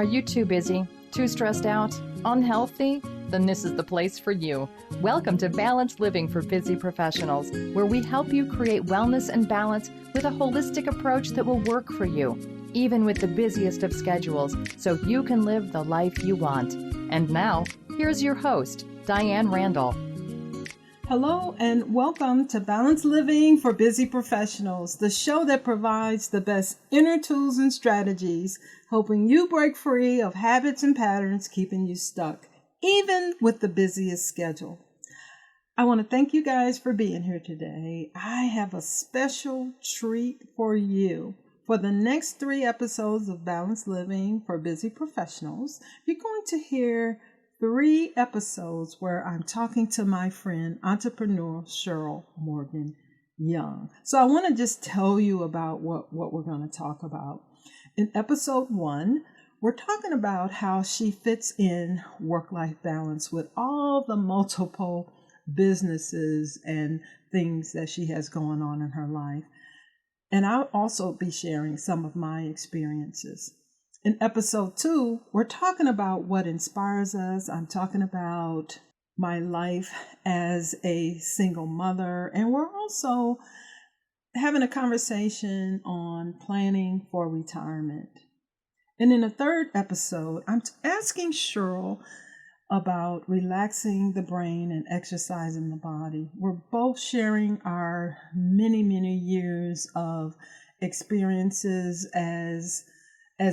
Are you too busy, too stressed out, unhealthy? Then this is the place for you. Welcome to Balanced Living for Busy Professionals, where we help you create wellness and balance with a holistic approach that will work for you, even with the busiest of schedules, so you can live the life you want. And now, here's your host, Diane Randall. Hello and welcome to Balanced Living for Busy Professionals, the show that provides the best inner tools and strategies, helping you break free of habits and patterns keeping you stuck, even with the busiest schedule. I want to thank you guys for being here today. I have a special treat for you. For the next 3 episodes of Balanced Living for Busy Professionals, you're going to hear 3 episodes where I'm talking to my friend, entrepreneur Cheryl Morgan Young. So I want to just tell you about what we're going to talk about. In episode 1, we're talking about how she fits in work-life balance with all the multiple businesses and things that she has going on in her life. And I'll also be sharing some of my experiences. In episode 2, we're talking about what inspires us. I'm talking about my life as a single mother. And we're also having a conversation on planning for retirement. And in the 3rd episode, I'm asking Cheryl about relaxing the brain and exercising the body. We're both sharing our many, many years of experiences as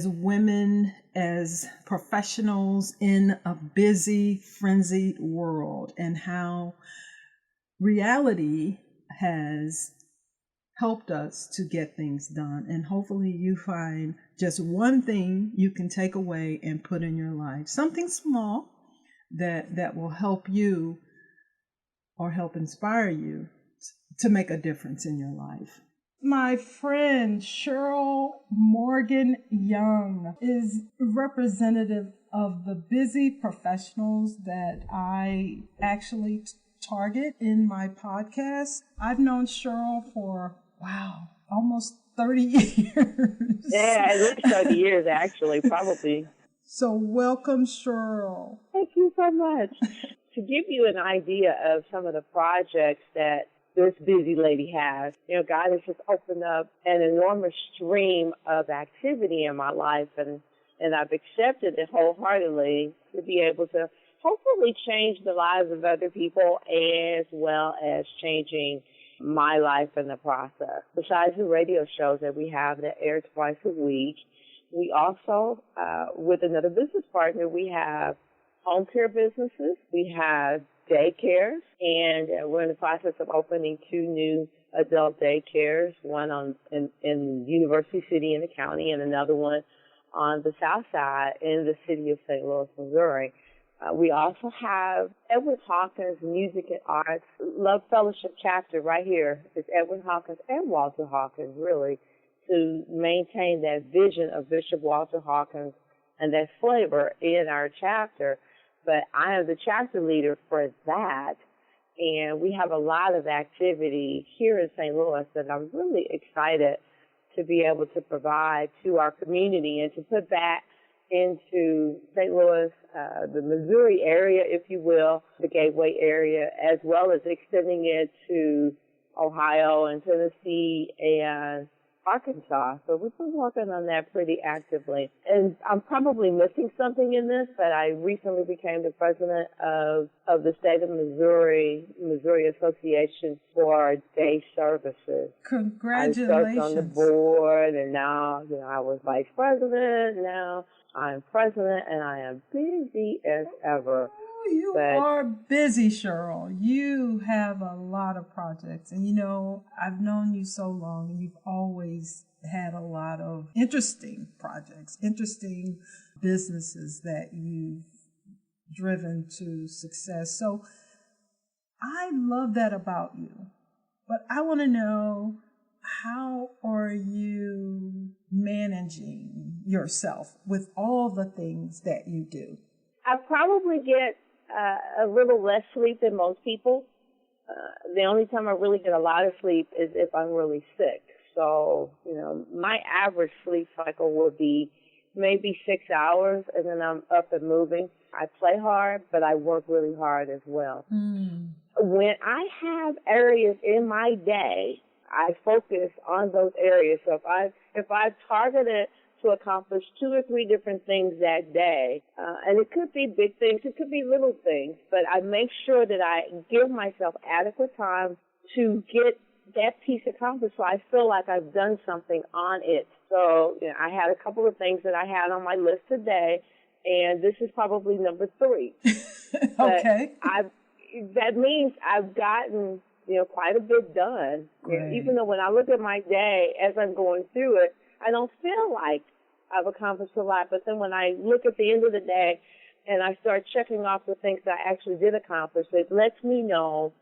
women, as professionals in a busy, frenzied world, and how reality has helped us to get things done. And hopefully you find just one thing you can take away and put in your life, something small that will help you or help inspire you to make a difference in your life. My friend Cheryl Morgan Young is representative of the busy professionals that I actually target in my podcast. I've known Cheryl for, almost 30 years. Yeah, at least 30 years, actually, probably. So welcome, Cheryl. Thank you so much. To give you an idea of some of the projects that this busy lady has, God has just opened up an enormous stream of activity in my life, and I've accepted it wholeheartedly to be able to hopefully change the lives of other people as well as changing my life in the process. Besides the radio shows that we have that air twice a week, we also, with another business partner, we have home care businesses, we have daycares, and we're in the process of opening 2 new adult daycares, one in University City in the county and another one on the south side in the city of St. Louis, Missouri. We also have Edwin Hawkins Music and Arts Love Fellowship chapter right here. It's Edwin Hawkins and Walter Hawkins, really, to maintain that vision of Bishop Walter Hawkins and that flavor in our chapter. But I am the chapter leader for that, and we have a lot of activity here in St. Louis that I'm really excited to be able to provide to our community and to put back into St. Louis, the Missouri area, if you will, the Gateway area, as well as extending it to Ohio and Tennessee and Arkansas. So we've been working on that pretty actively. And I'm probably missing something in this, but I recently became the president of the state of Missouri Association for Day Services. Congratulations. I served on the board, and now I was vice president. Now I'm president, and I am busy as ever. You are busy, Cheryl. You have a lot of projects. And, I've known you so long, and you've always had a lot of interesting projects, interesting businesses that you've driven to success. So I love that about you. But I want to know, how are you managing yourself with all the things that you do? I probably get a little less sleep than most people. The only time I really get a lot of sleep is if I'm really sick. So, my average sleep cycle would be maybe 6 hours, and then I'm up and moving. I play hard, but I work really hard as well. When I have areas in my day, I focus on those areas. So if I've targeted to accomplish 2 or 3 different things that day, and it could be big things, it could be little things, but I make sure that I give myself adequate time to get that piece accomplished, so I feel like I've done something on it. So I had a couple of things that I had on my list today, and this is probably number 3. Okay. That means I've gotten quite a bit done. Even though when I look at my day as I'm going through it, I don't feel like I've accomplished a lot. But then when I look at the end of the day and I start checking off the things that I actually did accomplish, it lets me know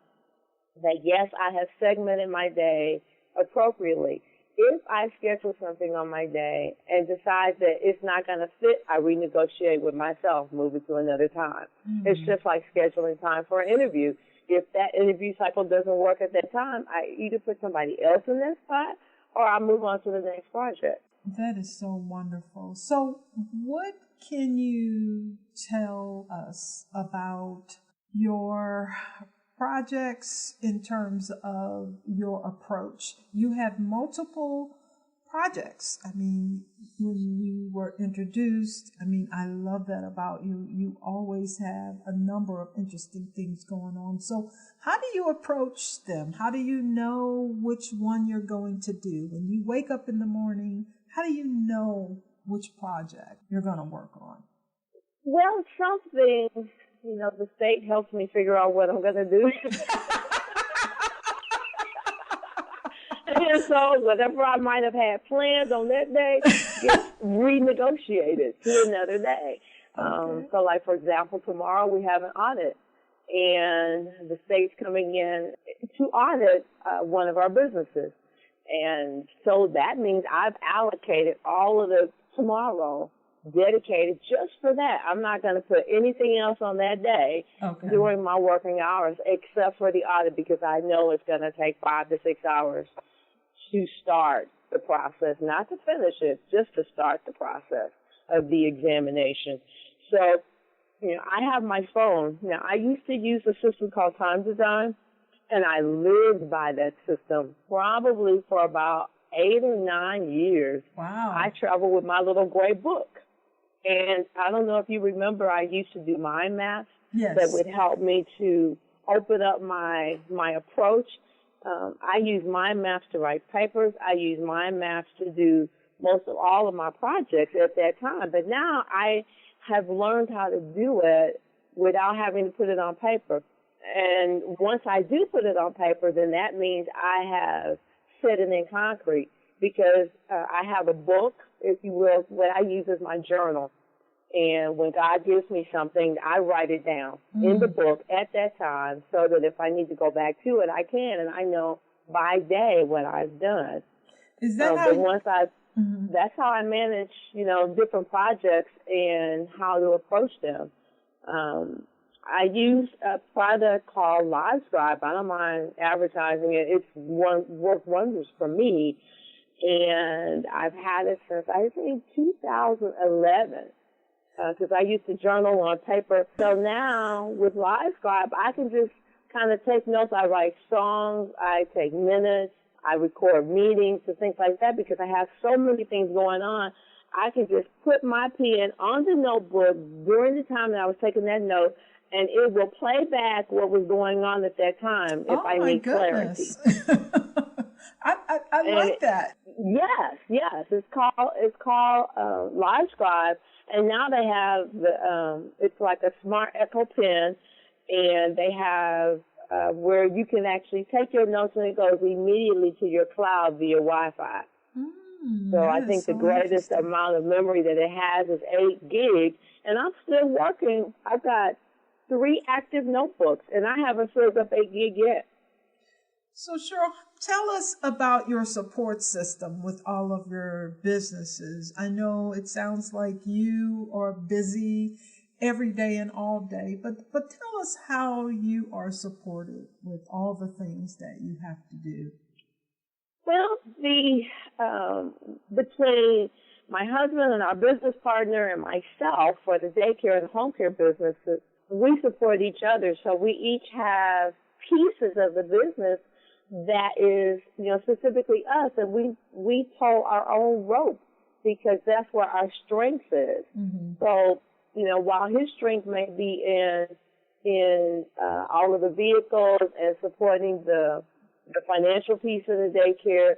that, yes, I have segmented my day appropriately. If I schedule something on my day and decide that it's not going to fit, I renegotiate with myself, move it to another time. It's just like scheduling time for an interview. If that interview cycle doesn't work at that time, I either put somebody else in that spot or I move on to the next project. That is so wonderful. So what can you tell us about your projects in terms of your approach? You have multiple projects. I mean, when you were introduced, I love that about you. You always have a number of interesting things going on. So how do you approach them? How do you know which one you're going to do? When you wake up in the morning, how do you know which project you're going to work on? Well, some things, the state helps me figure out what I'm going to do. And so whatever I might have had planned on that day gets renegotiated to another day. So like, for example, tomorrow we have an audit, and the state's coming in to audit one of our businesses. And so that means I've allocated all of the tomorrow dedicated just for that. I'm not going to put anything else on that day during my working hours except for the audit, because I know it's going to take 5 to 6 hours to start the process, not to finish it, just to start the process of the examination. So, I have my phone. Now, I used to use a system called Time Design, and I lived by that system probably for about 8 or 9 years. Wow. I traveled with my little gray book. And I don't know if you remember, I used to do mind maps that would help me to open up my approach. I use mind maps to write papers. I use mind maps to do most of all of my projects at that time. But now I have learned how to do it without having to put it on paper. And once I do put it on paper, then that means I have set it in concrete, because I have a book, if you will, what I use as my journal. And when God gives me something, I write it down in the book at that time, so that if I need to go back to it, I can, and I know by day what I've done. Is that but once that's how I manage, different projects and how to approach them. I use a product called LiveScribe. I don't mind advertising it. It's worked wonders for me, and I've had it since I think 2011. Because I used to journal on paper. So now with LiveScribe, I can just kind of take notes. I write songs, I take minutes, I record meetings and things like that, because I have so many things going on. I can just put my pen on the notebook during the time that I was taking that note, and it will play back what was going on at that time if I need clarity. I like that. Yes. It's called LiveScribe. And now they have it's like a smart Echo pen, and they have where you can actually take your notes and it goes immediately to your cloud via Wi-Fi. So I think the greatest amount of memory that it has is 8 gig, and I'm still working. I've got 3 active notebooks, and I haven't filled up 8 gig yet. So Cheryl, tell us about your support system with all of your businesses. I know it sounds like you are busy every day and all day, but tell us how you are supported with all the things that you have to do. Well, between my husband and our business partner and myself for the daycare and home care businesses, we support each other. So we each have pieces of the business that is, specifically us, and we pull our own rope because that's where our strength is. Mm-hmm. So, while his strength may be in all of the vehicles and supporting the financial piece of the daycare,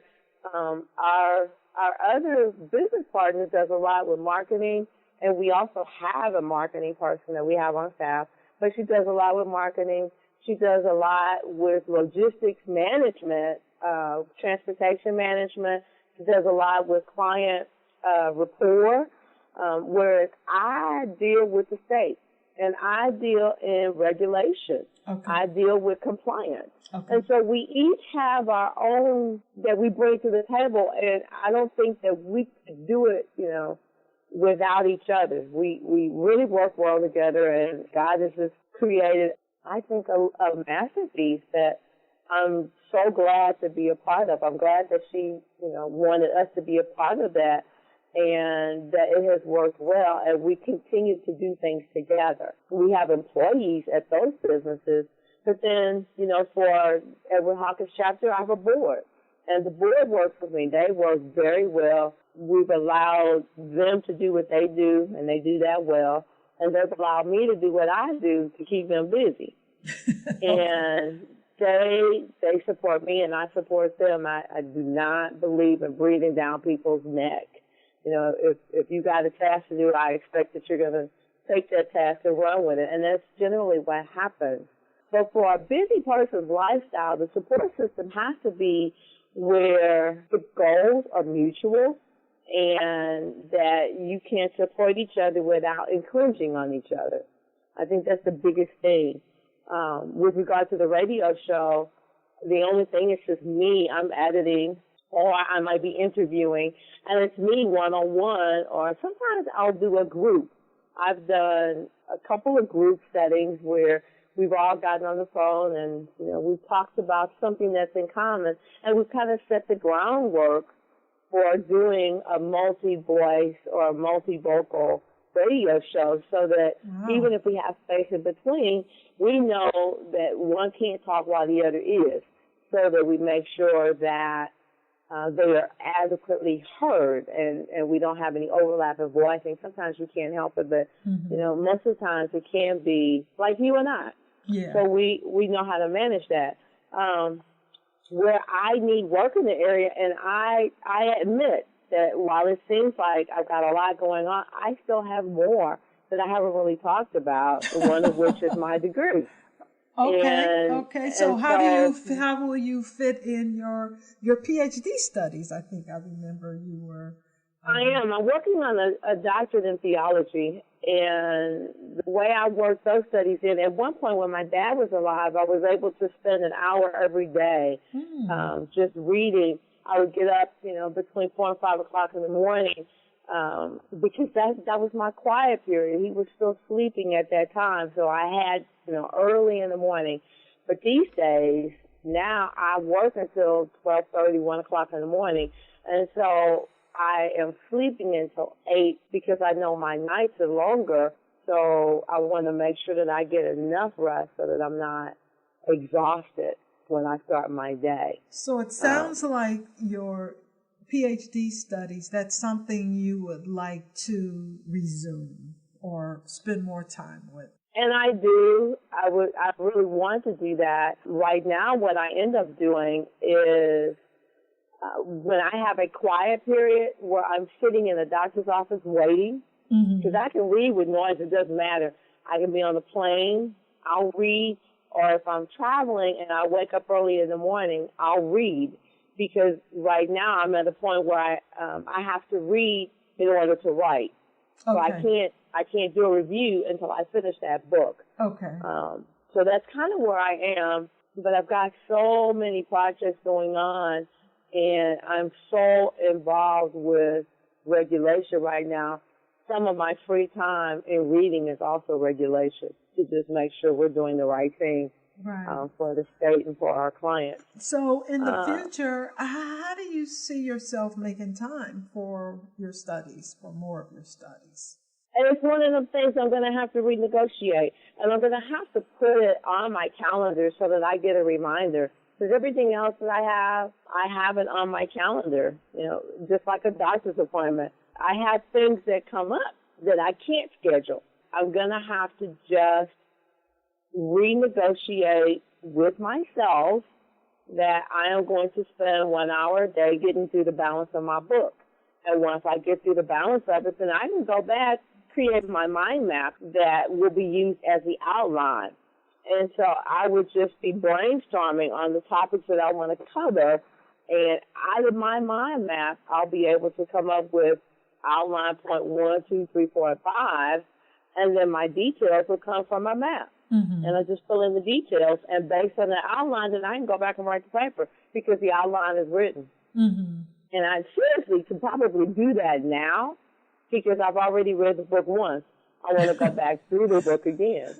our other business partner does a lot with marketing, and we also have a marketing person that we have on staff, but she does a lot with marketing. She does a lot with logistics management, transportation management. She does a lot with client rapport, whereas I deal with the state, and I deal in regulation. Okay. I deal with compliance. Okay. And so we each have our own that we bring to the table, and I don't think that we could do it, without each other. We really work well together, and God has just created, I think, a masterpiece that I'm so glad to be a part of. I'm glad that she, wanted us to be a part of that, and that it has worked well, and we continue to do things together. We have employees at those businesses, but then, for Edward Hawkins chapter, I have a board, and the board works with me. They work very well. We've allowed them to do what they do, and they do that well, and they've allowed me to do what I do to keep them busy. And they support me, and I support them. I do not believe in breathing down people's neck. If you got a task to do, I expect that you're going to take that task and run with it, and that's generally what happens. But for a busy person's lifestyle, the support system has to be where the goals are mutual and that you can support each other without infringing on each other. I think that's the biggest thing. With regard to the radio show, the only thing is just me. I'm editing, or I might be interviewing, and it's me one-on-one, or sometimes I'll do a group. I've done a couple of group settings where we've all gotten on the phone and, we've talked about something that's in common, and we've kind of set the groundwork for doing a multi-voice or a multi-vocal radio show so that even if we have space in between, we know that one can't talk while the other is, so that we make sure that they are adequately heard and we don't have any overlap in voicing. Sometimes you can't help it, but, most of the times it can be like you and I. Yeah. So we know how to manage that. Where I need work in the area, and I admit that while it seems like I've got a lot going on, I still have more that I haven't really talked about, one of which is my degree. Okay. So how will you fit in your PhD studies? I think I remember you were. I am. I'm working on a doctorate in theology, and the way I worked those studies in, at one point when my dad was alive, I was able to spend an hour every day just reading. I would get up, between 4 and 5 o'clock in the morning because that was my quiet period. He was still sleeping at that time, so I had, early in the morning. But these days, now I work until 12:30, 1 o'clock in the morning, and so I am sleeping until 8 because I know my nights are longer, so I want to make sure that I get enough rest so that I'm not exhausted when I start my day. So it sounds like your PhD studies, that's something you would like to resume or spend more time with. And I do. I really want to do that. Right now, what I end up doing is when I have a quiet period where I'm sitting in the doctor's office waiting, because I can read with noise, it doesn't matter. I can be on the plane, I'll read, or if I'm traveling and I wake up early in the morning, I'll read, because right now I'm at a point where I have to read in order to write. So I can't do a review until I finish that book. Okay. So that's kind of where I am, but I've got so many projects going on, and I'm so involved with regulation right now. Some of my free time in reading is also regulation, to just make sure we're doing the right thing for the state and for our clients. So in the future, how do you see yourself making time for your studies, for more of your studies? And it's one of the things I'm going to have to renegotiate. And I'm going to have to put it on my calendar so that I get a reminder. Because everything else that I have it on my calendar, just like a doctor's appointment. I have things that come up that I can't schedule. I'm going to have to just renegotiate with myself that I am going to spend 1 hour a day getting through the balance of my book. And once I get through the balance of it, then I can go back, create my mind map that will be used as the outline. And so I would just be brainstorming on the topics that I want to cover. And out of my mind map, I'll be able to come up with outline point 1, 2, 3, 4, and 5. And then my details will come from my map. Mm-hmm. And I just fill in the details. And based on the outline, then I can go back and write the paper because the outline is written. Mm-hmm. And I seriously could probably do that now because I've already read the book once. I want to go back through the book again.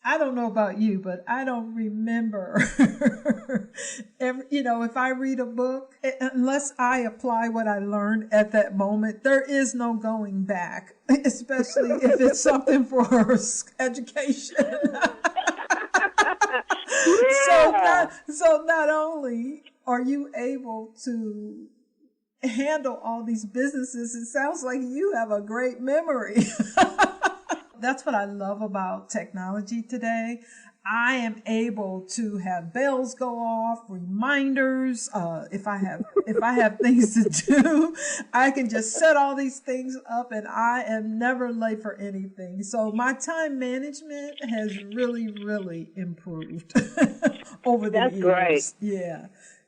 I don't know about you, but I don't remember, if I read a book, unless I apply what I learned at that moment, there is no going back, especially if it's something for education. Yeah. So not only are you able to handle all these businesses, it sounds like you have a great memory. That's what I love about technology today. I am able to have bells go off, reminders. If I have things to do, I can just set all these things up, and I am never late for anything. So my time management has really, really improved over the years. That's great. Yeah.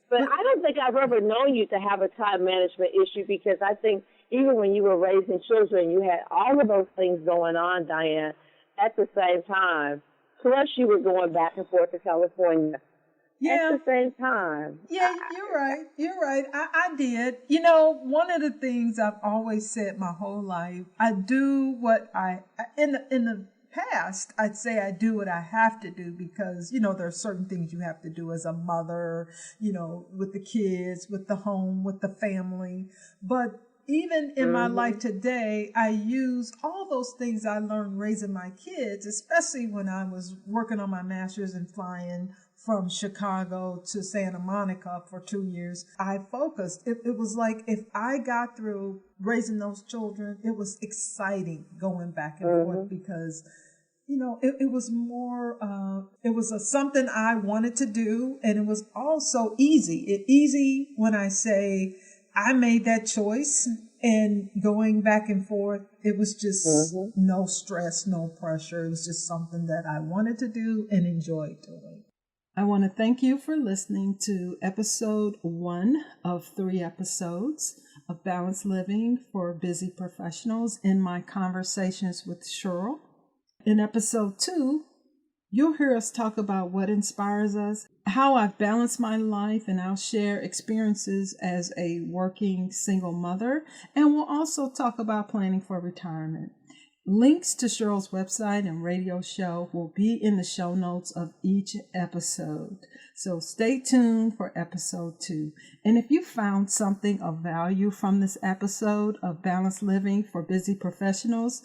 But I don't think I've ever known you to have a time management issue because I think even when you were raising children, you had all of those things going on, Diane, at the same time. Plus, you were going back and forth to California at the same time. Yeah, you're right. You're right. I did. One of the things I've always said my whole life, I do what in the past, I'd say I do what I have to do because, there are certain things you have to do as a mother, with the kids, with the home, with the family. But even in my life today, I use all those things I learned raising my kids, especially when I was working on my master's and flying from Chicago to Santa Monica for 2 years. I focused. It was like if I got through raising those children, it was exciting going back and forth because it was more, it was something I wanted to do, and it was also easy. Easy when I say I made that choice, and going back and forth, it was just no stress, no pressure. It was just something that I wanted to do and enjoyed doing. I want to thank you for listening to episode 1 of 3 episodes of Balanced Living for Busy Professionals in my conversations with Cheryl. In episode 2, you'll hear us talk about what inspires us, how I've balanced my life, and I'll share experiences as a working single mother, and we'll also talk about planning for retirement. Links to Cheryl's website and radio show will be in the show notes of each episode. So stay tuned for episode 2. And if you found something of value from this episode of Balanced Living for Busy Professionals,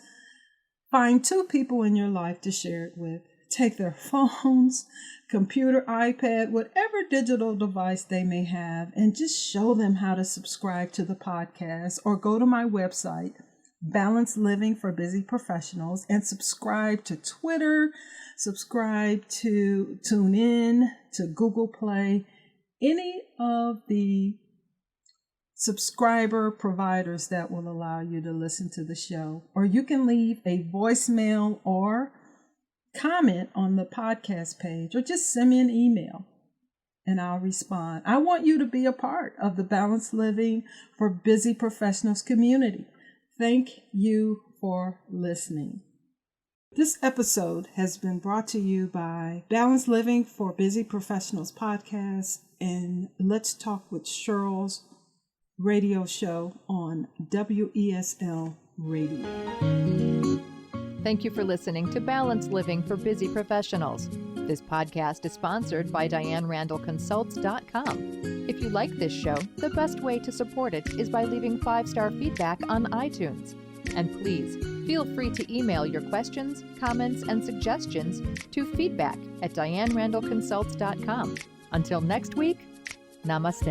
find 2 people in your life to share it with. Take their phones, computer, iPad, whatever digital device they may have, and just show them how to subscribe to the podcast, or go to my website, Balanced Living for Busy Professionals, and subscribe to Twitter, subscribe to TuneIn, to Google Play, any of the subscriber providers that will allow you to listen to the show. Or you can leave a voicemail or comment on the podcast page, or just send me an email and I'll respond. I want you to be a part of the Balanced Living for Busy Professionals community. Thank you for listening. This episode has been brought to you by Balanced Living for Busy Professionals podcast and Let's Talk with Cheryl's radio show on WESL Radio. Thank you for listening to Balanced Living for Busy Professionals. This podcast is sponsored by DianeRandallConsults.com. If you like this show, the best way to support it is by leaving 5-star feedback on iTunes. And please, feel free to email your questions, comments, and suggestions to feedback@DianeRandallConsults.com. Until next week, namaste.